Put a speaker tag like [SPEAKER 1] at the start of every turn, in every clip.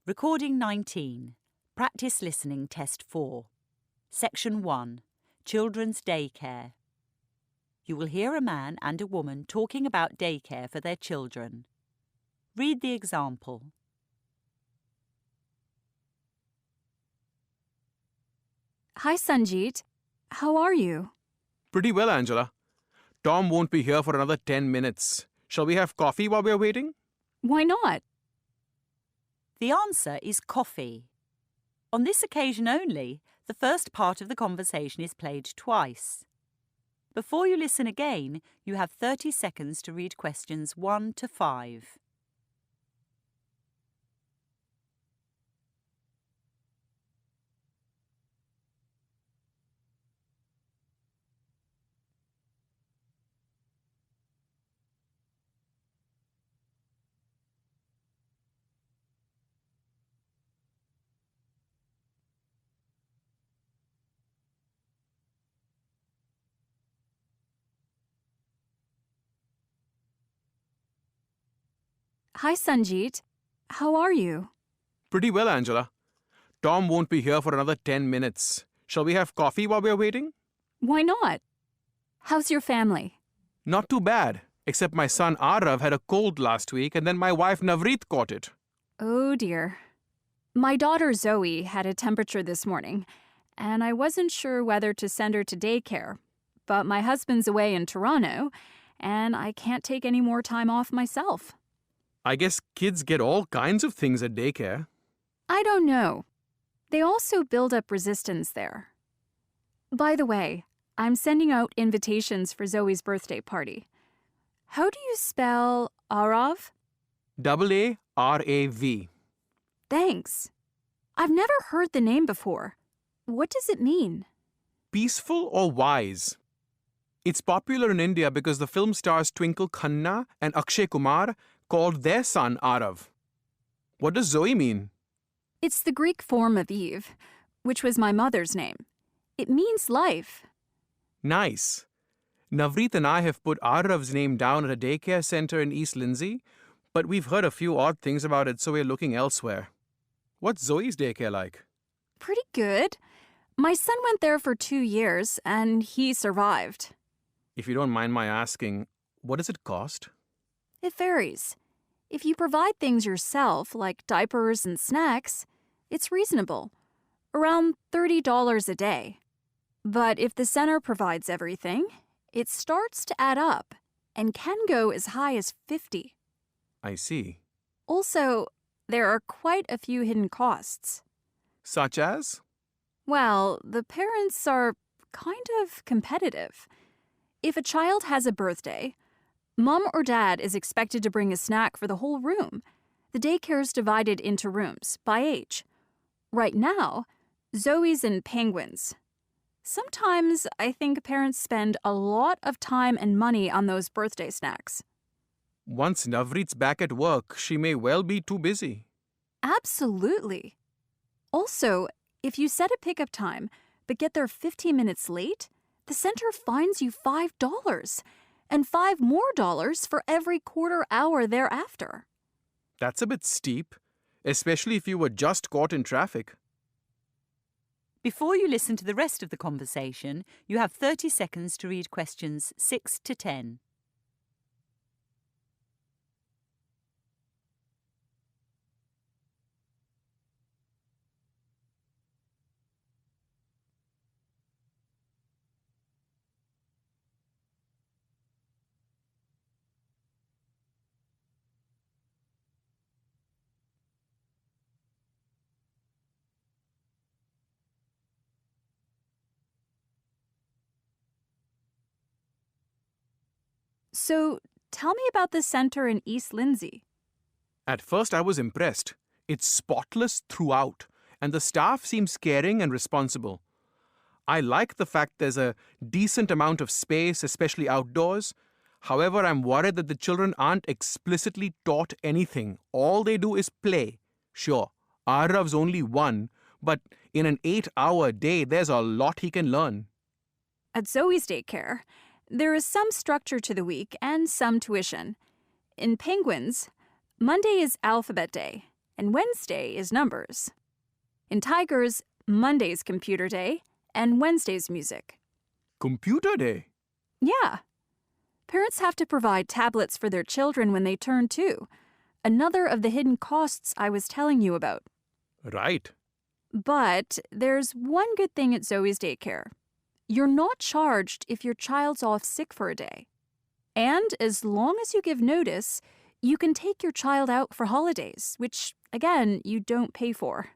[SPEAKER 1] Recording 19. Practice Listening Test 4. Section 1. Children's Daycare. You will hear a man and a woman talking about daycare for their children. Read the example.
[SPEAKER 2] Hi, Sanjeet. How are you?
[SPEAKER 3] Pretty well, Angela. Tom won't be here for another 10 minutes. Shall we have coffee while we're waiting?
[SPEAKER 2] Why not?
[SPEAKER 1] The answer is coffee. On this occasion only, the first part of the conversation is played twice. Before you listen again, you have 30 seconds to read questions 1 to 5.
[SPEAKER 2] Hi, Sanjeet. How are you?
[SPEAKER 3] Pretty well, Angela. Tom won't be here for another 10 minutes. Shall we have coffee while we're waiting?
[SPEAKER 2] Why not? How's your family?
[SPEAKER 3] Not too bad, except my son Arav had a cold last week and then my wife Navreet caught it.
[SPEAKER 2] Oh, dear. My daughter Zoe had a temperature this morning, and I wasn't sure whether to send her to daycare. But my husband's away in Toronto, and I can't take any more time off myself.
[SPEAKER 3] I guess kids get all kinds of things at daycare.
[SPEAKER 2] I don't know. They also build up resistance there. By the way, I'm sending out invitations for Zoe's birthday party. How do you spell Arav?
[SPEAKER 3] A-R-A-V.
[SPEAKER 2] Thanks. I've never heard the name before. What does it mean?
[SPEAKER 3] Peaceful or wise? It's popular in India because the film stars Twinkle Khanna and Akshay Kumar called their son Arav. What does Zoe mean?
[SPEAKER 2] It's the Greek form of Eve, which was my mother's name. It means life.
[SPEAKER 3] Nice. Navreet and I have put Arav's name down at a daycare center in East Lindsay, but we've heard a few odd things about it, so we're looking elsewhere. What's Zoe's daycare like?
[SPEAKER 2] Pretty good. My son went there for 2 years, and he survived.
[SPEAKER 3] If you don't mind my asking, what does it cost?
[SPEAKER 2] It varies. If you provide things yourself, like diapers and snacks, it's reasonable, around $30 a day. But if the center provides everything, it starts to add up and can go as high as $50.
[SPEAKER 3] I see.
[SPEAKER 2] Also, there are quite a few hidden costs.
[SPEAKER 3] Such as?
[SPEAKER 2] Well, the parents are kind of competitive. If a child has a birthday, Mom or Dad is expected to bring a snack for the whole room. The daycare is divided into rooms by age. Right now, Zoe's in Penguins. Sometimes I think parents spend a lot of time and money on those birthday snacks.
[SPEAKER 3] Once Navreet's back at work, she may well be too busy.
[SPEAKER 2] Absolutely. Also, if you set a pickup time but get there 15 minutes late, the center fines you $5 and $5 more for every quarter hour thereafter.
[SPEAKER 3] That's a bit steep, especially if you were just caught in traffic.
[SPEAKER 1] Before you listen to the rest of the conversation, you have 30 seconds to read questions 6 to 10.
[SPEAKER 2] So, tell me about the center in East Lindsay.
[SPEAKER 3] At first I was impressed. It's spotless throughout, and the staff seems caring and responsible. I like the fact there's a decent amount of space, especially outdoors. However, I'm worried that the children aren't explicitly taught anything. All they do is play. Sure, Arav's only 1, but in an 8-hour day, there's a lot he can learn.
[SPEAKER 2] At Zoe's daycare, there is some structure to the week and some tuition. In Penguins, Monday is alphabet day, and Wednesday is numbers. In Tigers, Monday's computer day and Wednesday's music.
[SPEAKER 3] Computer day?
[SPEAKER 2] Yeah. Parents have to provide tablets for their children when they turn 2. Another of the hidden costs I was telling you about.
[SPEAKER 3] Right.
[SPEAKER 2] But there's one good thing at Zoe's daycare. You're not charged if your child's off sick for a day. And as long as you give notice, you can take your child out for holidays, which, again, you don't pay for.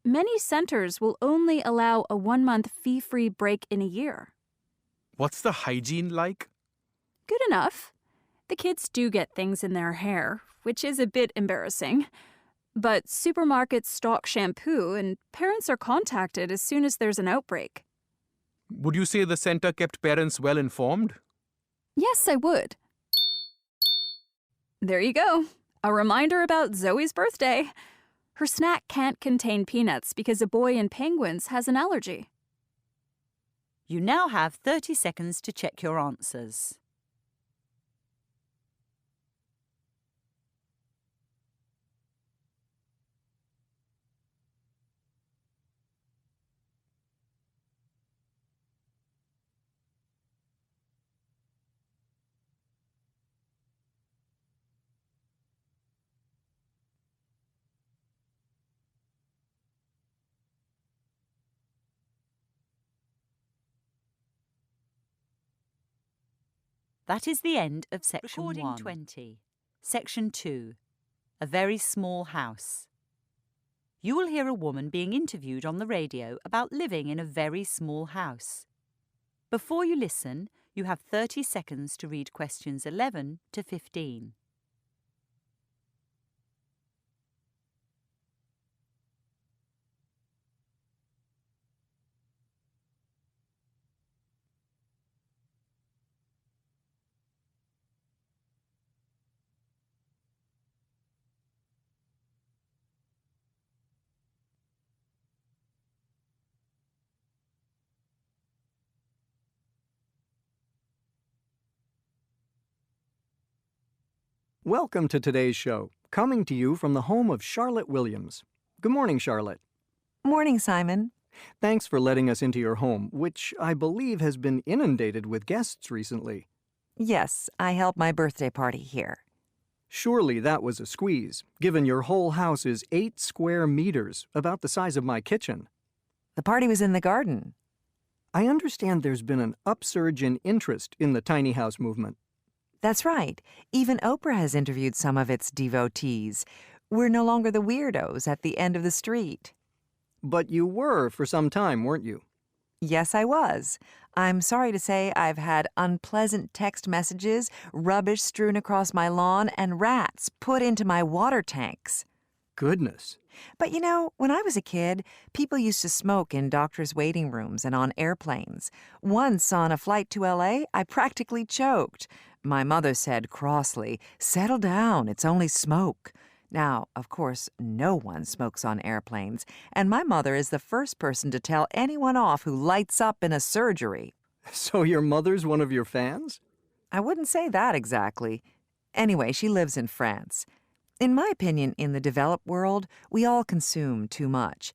[SPEAKER 2] Many centers will only allow a 1-month fee-free break in a year.
[SPEAKER 3] What's the hygiene like?
[SPEAKER 2] Good enough. The kids do get things in their hair, which is a bit embarrassing. But supermarkets stock shampoo, and parents are contacted as soon as there's an outbreak.
[SPEAKER 3] Would you say the center kept parents well informed?
[SPEAKER 2] Yes, I would. There you go. A reminder about Zoe's birthday. Her snack can't contain peanuts because a boy in penguins has an allergy.
[SPEAKER 1] You now have 30 seconds to check your answers. That is the end of Section 1. Recording 20. Section 2. A very small house. You will hear a woman being interviewed on the radio about living in a very small house. Before you listen, you have 30 seconds to read questions 11 to 15.
[SPEAKER 4] Welcome to today's show, coming to you from the home of Charlotte Williams. Good morning, Charlotte.
[SPEAKER 5] Morning, Simon.
[SPEAKER 4] Thanks for letting us into your home, which I believe has been inundated with guests recently.
[SPEAKER 5] Yes, I held my birthday party here.
[SPEAKER 4] Surely that was a squeeze, given your whole house is 8 square meters, about the size of my kitchen.
[SPEAKER 5] The party was in the garden.
[SPEAKER 4] I understand there's been an upsurge in interest in the tiny house movement.
[SPEAKER 5] That's right. Even Oprah has interviewed some of its devotees. We're no longer the weirdos at the end of the street.
[SPEAKER 4] But you were for some time, weren't you?
[SPEAKER 5] Yes, I was. I'm sorry to say I've had unpleasant text messages, rubbish strewn across my lawn, and rats put into my water tanks.
[SPEAKER 4] Goodness.
[SPEAKER 5] But you know, when I was a kid, people used to smoke in doctors' waiting rooms and on airplanes. Once on a flight to L.A., I practically choked. My mother said crossly, "Settle down, it's only smoke." Now, of course, no one smokes on airplanes, and my mother is the first person to tell anyone off who lights up in a surgery.
[SPEAKER 4] So your mother's one of your fans?
[SPEAKER 5] I wouldn't say that exactly. Anyway, she lives in France. In my opinion, in the developed world, we all consume too much.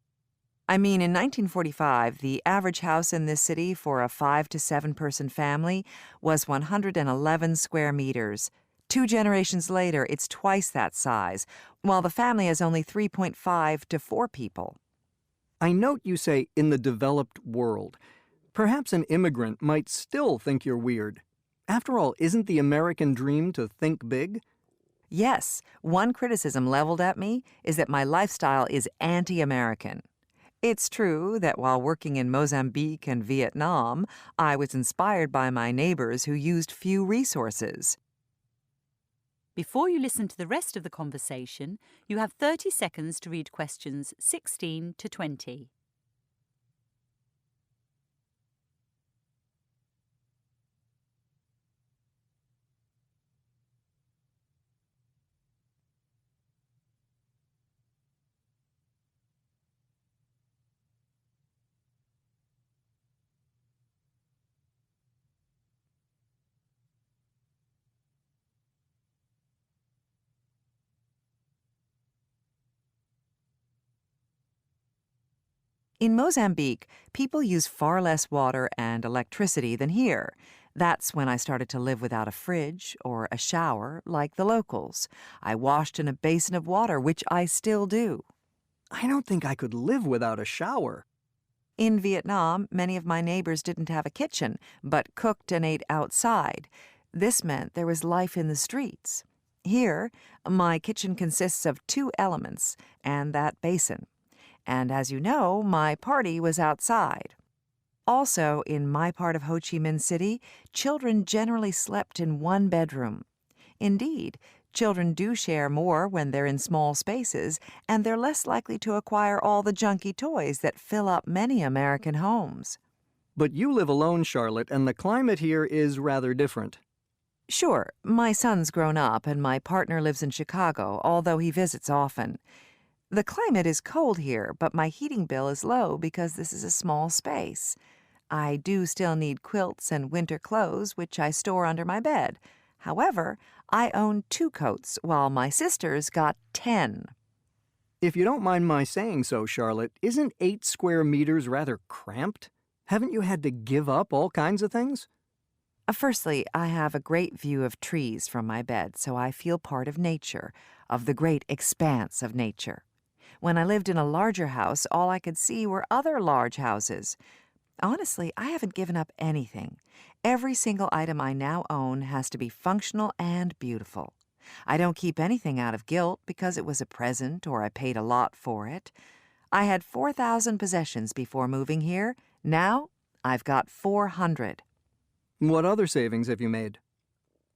[SPEAKER 5] I mean, in 1945, the average house in this city for a 5 to 7 person family was 111 square meters. 2 generations later, it's twice that size, while the family has only 3.5 to 4 people.
[SPEAKER 4] I note you say in the developed world. Perhaps an immigrant might still think you're weird. After all, isn't the American dream to think big?
[SPEAKER 5] Yes, one criticism leveled at me is that my lifestyle is anti-American. It's true that while working in Mozambique and Vietnam, I was inspired by my neighbors who used few resources.
[SPEAKER 1] Before you listen to the rest of the conversation, you have 30 seconds to read questions 16 to 20.
[SPEAKER 5] In Mozambique, people use far less water and electricity than here. That's when I started to live without a fridge or a shower like the locals. I washed in a basin of water, which I still do.
[SPEAKER 4] I don't think I could live without a shower.
[SPEAKER 5] In Vietnam, many of my neighbors didn't have a kitchen, but cooked and ate outside. This meant there was life in the streets. Here, my kitchen consists of 2 elements and that basin. And as you know, my party was outside. Also, in my part of Ho Chi Minh City, children generally slept in one bedroom. Indeed, children do share more when they're in small spaces, and they're less likely to acquire all the junky toys that fill up many American homes.
[SPEAKER 4] But you live alone, Charlotte, and the climate here is rather different.
[SPEAKER 5] Sure, my son's grown up and my partner lives in Chicago, although he visits often. The climate is cold here, but my heating bill is low because this is a small space. I do still need quilts and winter clothes, which I store under my bed. However, I own 2 coats, while my sister's got 10.
[SPEAKER 4] If you don't mind my saying so, Charlotte, isn't 8 square meters rather cramped? Haven't you had to give up all kinds of things?
[SPEAKER 5] Firstly, I have a great view of trees from my bed, so I feel part of nature, of the great expanse of nature. When I lived in a larger house, all I could see were other large houses. Honestly, I haven't given up anything. Every single item I now own has to be functional and beautiful. I don't keep anything out of guilt because it was a present or I paid a lot for it. I had 4,000 possessions before moving here. Now, I've got 400.
[SPEAKER 4] What other savings have you made?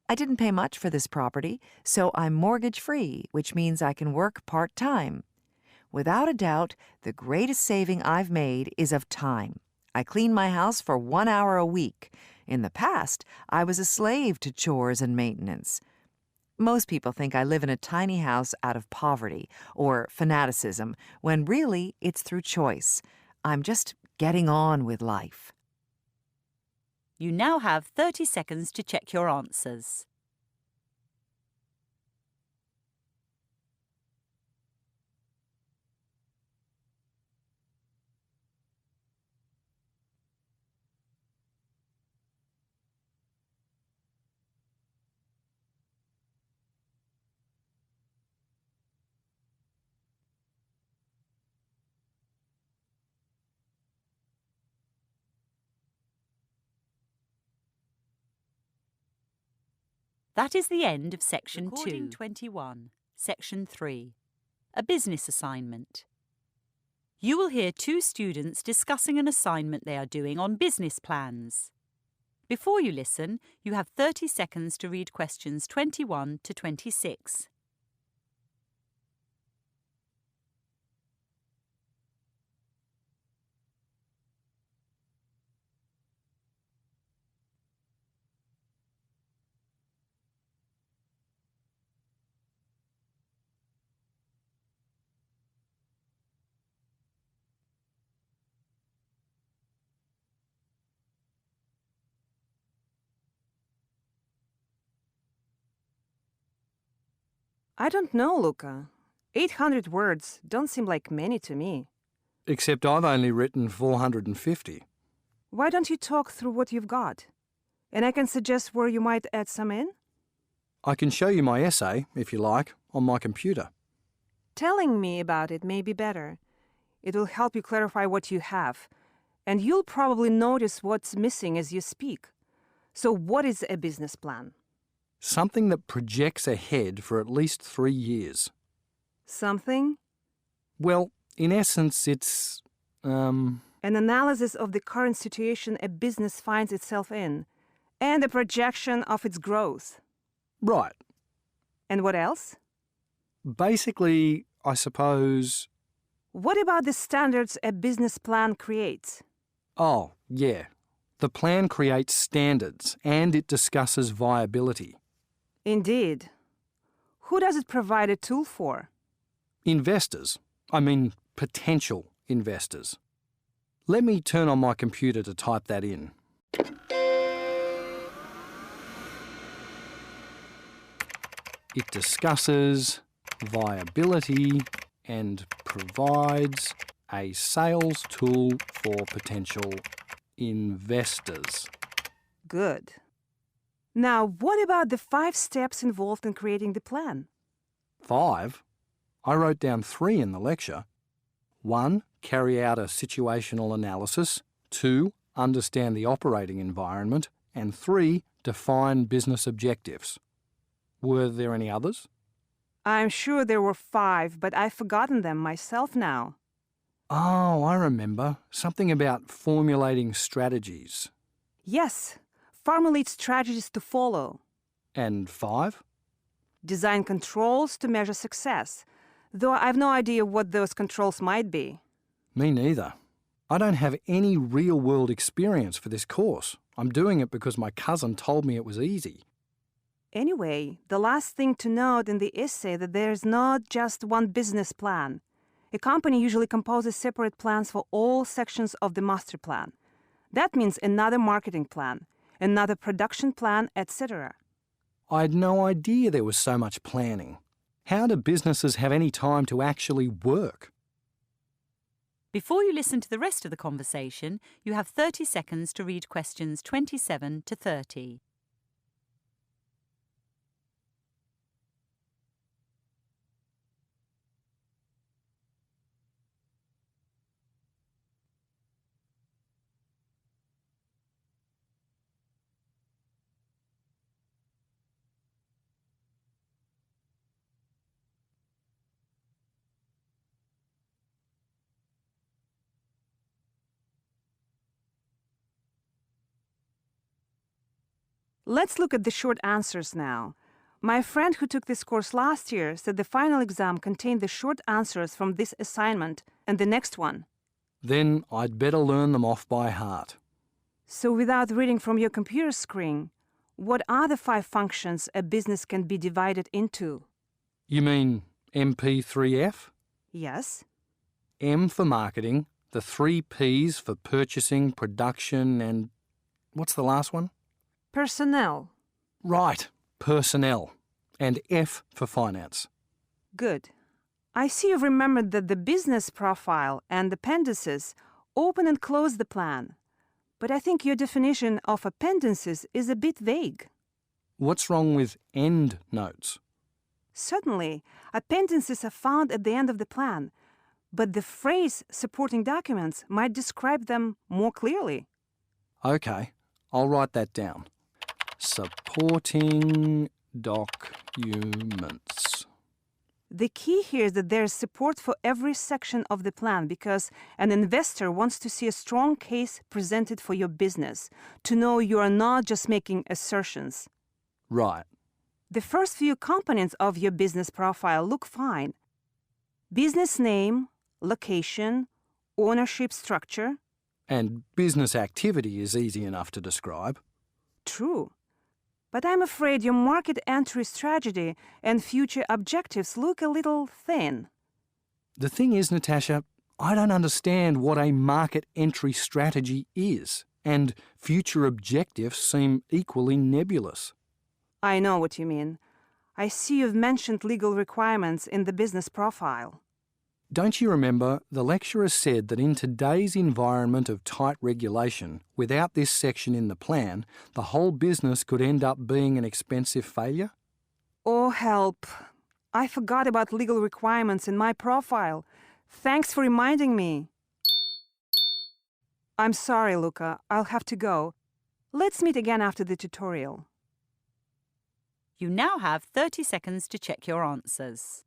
[SPEAKER 5] I didn't pay much for this property, so I'm mortgage-free, which means I can work part-time. Without a doubt, the greatest saving I've made is of time. I clean my house for 1 hour a week. In the past, I was a slave to chores and maintenance. Most people think I live in a tiny house out of poverty or fanaticism, when really it's through choice. I'm just getting on with life.
[SPEAKER 1] You now have 30 seconds to check your answers. That is the end of Section 2. Recording 21, Section 3. A business assignment. You will hear 2 students discussing an assignment they are doing on business plans. Before you listen, you have 30 seconds to read questions 21 to 26.
[SPEAKER 6] I don't know, Luca. 800 words don't seem like many to me.
[SPEAKER 7] Except I've only written 450.
[SPEAKER 6] Why don't you talk through what you've got? And I can suggest where you might add some in?
[SPEAKER 7] I can show you my essay, if you like, on my computer.
[SPEAKER 6] Telling me about it may be better. It will help you clarify what you have, and you'll probably notice what's missing as you speak. So what is a business plan?
[SPEAKER 7] Something that projects ahead for at least 3 years.
[SPEAKER 6] Something?
[SPEAKER 7] Well, in essence, it's,
[SPEAKER 6] An analysis of the current situation a business finds itself in, and a projection of its growth.
[SPEAKER 7] right.
[SPEAKER 6] And what else?
[SPEAKER 7] Basically, I suppose...
[SPEAKER 6] What about the standards a business plan creates?
[SPEAKER 7] Oh, yeah. The plan creates standards and it discusses viability.
[SPEAKER 6] Indeed. Who does it provide a tool for?
[SPEAKER 7] Investors. I mean, potential investors. Let me turn on my computer to type that in. It discusses viability and provides a sales tool for potential investors.
[SPEAKER 6] Good. Now, what about the 5 steps involved in creating the plan?
[SPEAKER 7] 5? I wrote down 3 in the lecture. 1, carry out a situational analysis. 2, understand the operating environment. And 3, define business objectives. Were there any others?
[SPEAKER 6] I'm sure there were 5, but I've forgotten them myself now.
[SPEAKER 7] Oh, I remember. Something about formulating strategies.
[SPEAKER 6] Yes, formulate strategies to follow.
[SPEAKER 7] And 5?
[SPEAKER 6] Design controls to measure success, though I've no idea what those controls might be.
[SPEAKER 7] Me neither. I don't have any real-world experience for this course. I'm doing it because my cousin told me it was easy.
[SPEAKER 6] Anyway, the last thing to note in the essay that there's not just one business plan. A company usually composes separate plans for all sections of the master plan. That means another marketing plan, another production plan, etc.
[SPEAKER 7] I had no idea there was so much planning. How do businesses have any time to actually work?
[SPEAKER 1] Before you listen to the rest of the conversation, you have 30 seconds to read questions 27 to 30.
[SPEAKER 6] Let's look at the short answers now. My friend who took this course last year said the final exam contained the short answers from this assignment and the next one.
[SPEAKER 7] Then I'd better learn them off by heart.
[SPEAKER 6] So without reading from your computer screen, what are the 5 functions a business can be divided into?
[SPEAKER 7] You mean MP3F?
[SPEAKER 6] Yes.
[SPEAKER 7] M for marketing, the 3 Ps for purchasing, production, and what's the last one?
[SPEAKER 6] Personnel.
[SPEAKER 7] Right, personnel. And F for finance.
[SPEAKER 6] Good. I see you've remembered that the business profile and appendices open and close the plan. But I think your definition of appendices is a bit vague.
[SPEAKER 7] What's wrong with end notes?
[SPEAKER 6] Certainly, appendices are found at the end of the plan, but the phrase supporting documents might describe them more clearly.
[SPEAKER 7] Okay, I'll write that down. Supporting documents.
[SPEAKER 6] The key here is that there is support for every section of the plan because an investor wants to see a strong case presented for your business, to know you are not just making assertions.
[SPEAKER 7] Right.
[SPEAKER 6] The first few components of your business profile look fine. Business name, location, ownership structure.
[SPEAKER 7] And business activity is easy enough to describe.
[SPEAKER 6] True. But I'm afraid your market entry strategy and future objectives look a little thin.
[SPEAKER 7] The thing is, Natasha, I don't understand what a market entry strategy is, and future objectives seem equally nebulous.
[SPEAKER 6] I know what you mean. I see you've mentioned legal requirements in the business profile.
[SPEAKER 7] Don't you remember, the lecturer said that in today's environment of tight regulation, without this section in the plan, the whole business could end up being an expensive failure?
[SPEAKER 6] Oh, help. I forgot about legal requirements in my profile. Thanks for reminding me. I'm sorry, Luca. I'll have to go. Let's meet again after the tutorial.
[SPEAKER 1] You now have 30 seconds to check your answers.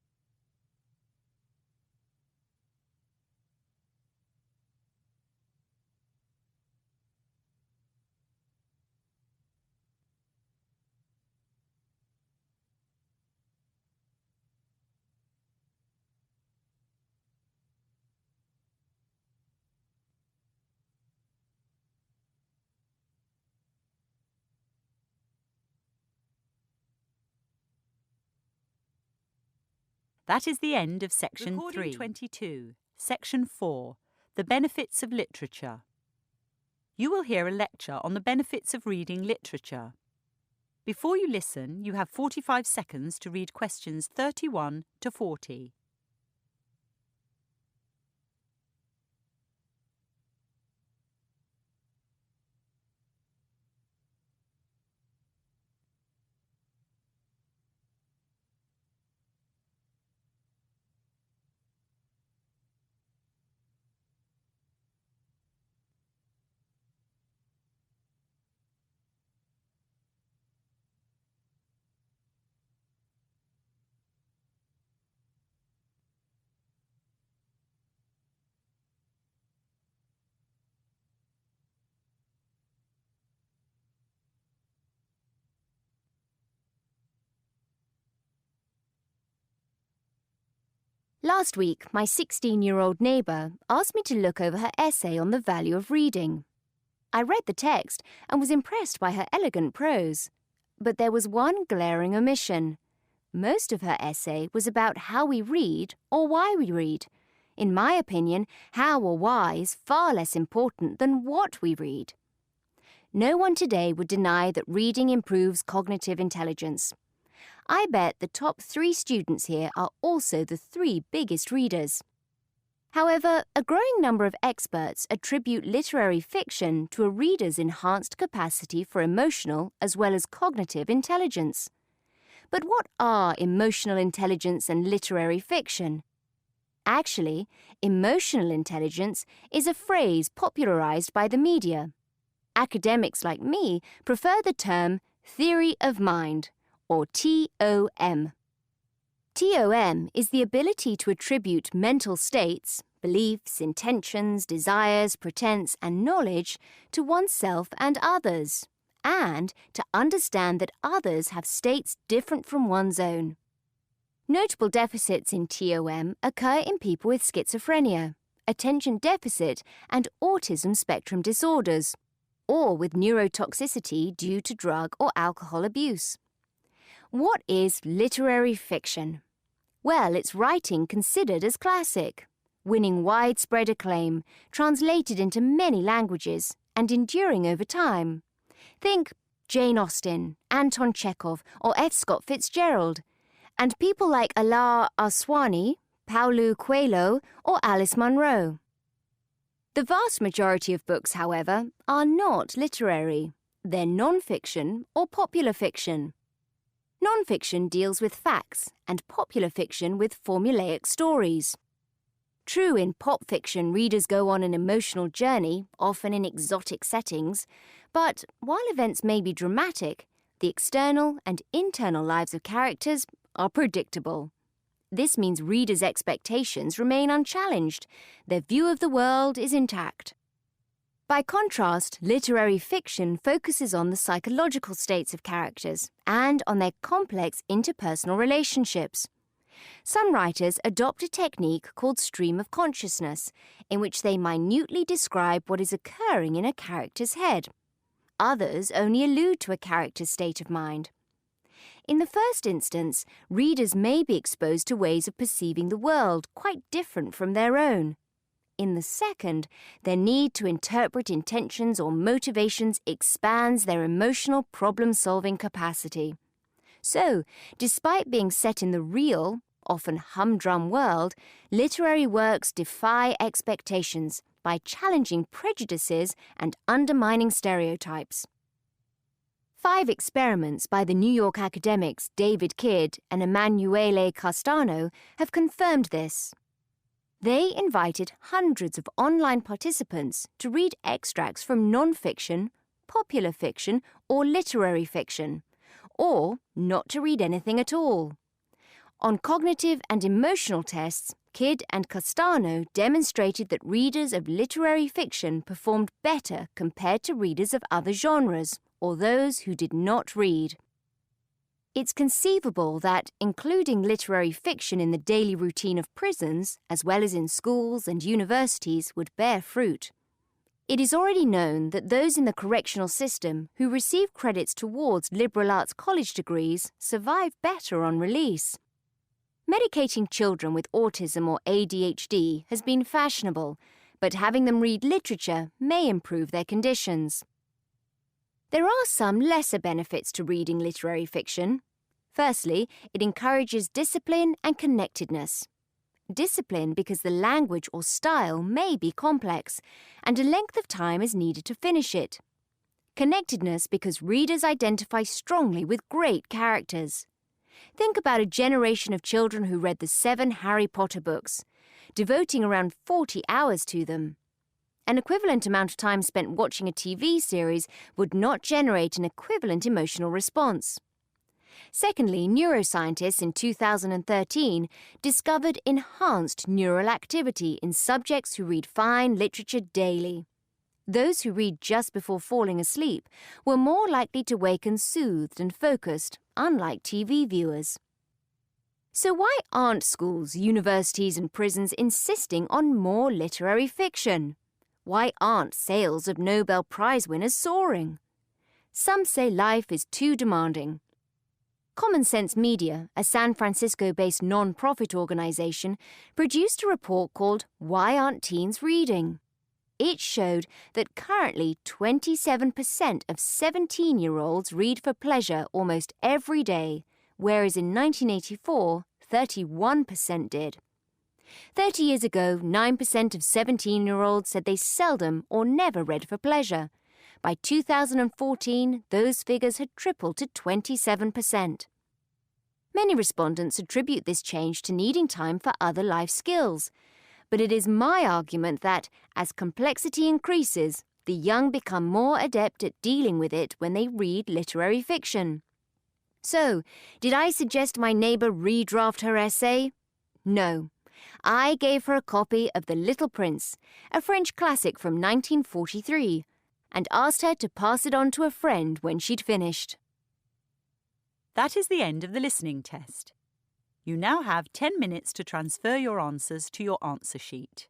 [SPEAKER 1] That is the end of Section 3. 22. Section 4. The Benefits of Literature. You will hear a lecture on the benefits of reading literature. Before you listen, you have 45 seconds to read questions 31 to 40.
[SPEAKER 8] Last week, my 16-year-old neighbour asked me to look over her essay on the value of reading. I read the text and was impressed by her elegant prose. But there was one glaring omission. Most of her essay was about how we read or why we read. In my opinion, how or why is far less important than what we read. No one today would deny that reading improves cognitive intelligence. I bet the top 3 students here are also the 3 biggest readers. However, a growing number of experts attribute literary fiction to a reader's enhanced capacity for emotional as well as cognitive intelligence. But what are emotional intelligence and literary fiction? Actually, emotional intelligence is a phrase popularized by the media. Academics like me prefer the term theory of mind, or TOM. TOM is the ability to attribute mental states, beliefs, intentions, desires, pretense, and knowledge to oneself and others, and to understand that others have states different from one's own. Notable deficits in TOM occur in people with schizophrenia, attention deficit, and autism spectrum disorders, or with neurotoxicity due to drug or alcohol abuse. What is literary fiction? Well, it's writing considered as classic, winning widespread acclaim, translated into many languages, and enduring over time. Think Jane Austen, Anton Chekhov, or F. Scott Fitzgerald, and people like Ala Aswani, Paulo Coelho, or Alice Munro. The vast majority of books, however, are not literary. They're non-fiction or popular fiction. Non-fiction deals with facts, and popular fiction with formulaic stories. True, in pop fiction, readers go on an emotional journey, often in exotic settings, but while events may be dramatic, the external and internal lives of characters are predictable. This means readers' expectations remain unchallenged. Their view of the world is intact. By contrast, literary fiction focuses on the psychological states of characters and on their complex interpersonal relationships. Some writers adopt a technique called stream of consciousness, in which they minutely describe what is occurring in a character's head. Others only allude to a character's state of mind. In the first instance, readers may be exposed to ways of perceiving the world quite different from their own. In the second, their need to interpret intentions or motivations expands their emotional problem-solving capacity. So, despite being set in the real, often humdrum world, literary works defy expectations by challenging prejudices and undermining stereotypes. 5 experiments by the New York academics David Kidd and Emanuele Castano have confirmed this. They invited hundreds of online participants to read extracts from non-fiction, popular fiction, or literary fiction, or not to read anything at all. On cognitive and emotional tests, Kidd and Castano demonstrated that readers of literary fiction performed better compared to readers of other genres, or those who did not read. It's conceivable that including literary fiction in the daily routine of prisons, as well as in schools and universities, would bear fruit. It is already known that those in the correctional system who receive credits towards liberal arts college degrees survive better on release. Medicating children with autism or ADHD has been fashionable, but having them read literature may improve their conditions. There are some lesser benefits to reading literary fiction. Firstly, it encourages discipline and connectedness. Discipline because the language or style may be complex, and a length of time is needed to finish it. Connectedness because readers identify strongly with great characters. Think about a generation of children who read the 7 Harry Potter books, devoting around 40 hours to them. An equivalent amount of time spent watching a TV series would not generate an equivalent emotional response. Secondly, neuroscientists in 2013 discovered enhanced neural activity in subjects who read fine literature daily. Those who read just before falling asleep were more likely to waken soothed and focused, unlike TV viewers. So why aren't schools, universities and prisons insisting on more literary fiction? Why aren't sales of Nobel Prize winners soaring? Some say life is too demanding. Common Sense Media, a San Francisco-based non-profit organization, produced a report called Why Aren't Teens Reading? It showed that currently 27% of 17-year-olds read for pleasure almost every day, whereas in 1984, 31% did. 30 years ago, 9% of 17-year-olds said they seldom or never read for pleasure. By 2014, those figures had tripled to 27%. Many respondents attribute this change to needing time for other life skills. But it is my argument that, as complexity increases, the young become more adept at dealing with it when they read literary fiction. So, did I suggest my neighbour redraft her essay? No. I gave her a copy of The Little Prince, a French classic from 1943, and asked her to pass it on to a friend when she'd finished.
[SPEAKER 1] That is the end of the listening test. You now have 10 minutes to transfer your answers to your answer sheet.